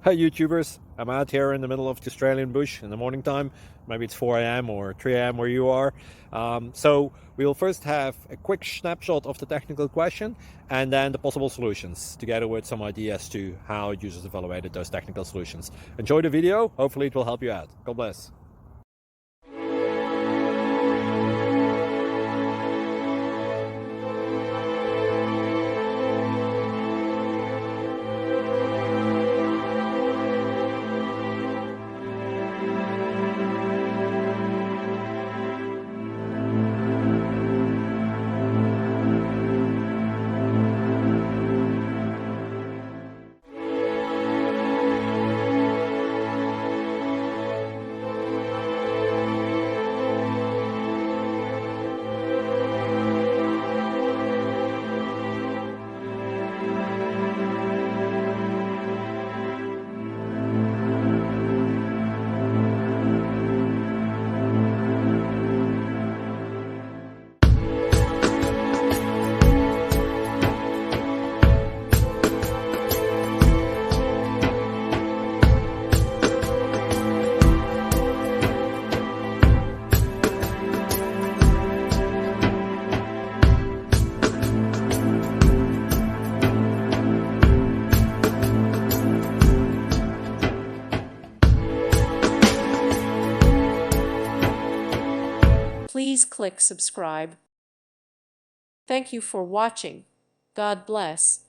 Hi YouTubers, I'm out here in the middle of the Australian bush in the morning time. Maybe it's 4 a.m. or 3 a.m. where you are. So we'll first have a quick snapshot of the technical question and then the possible solutions, together with some ideas to how users evaluated those technical solutions. Enjoy the video, hopefully it will help you out. God bless. Please click subscribe. Thank you for watching. God bless.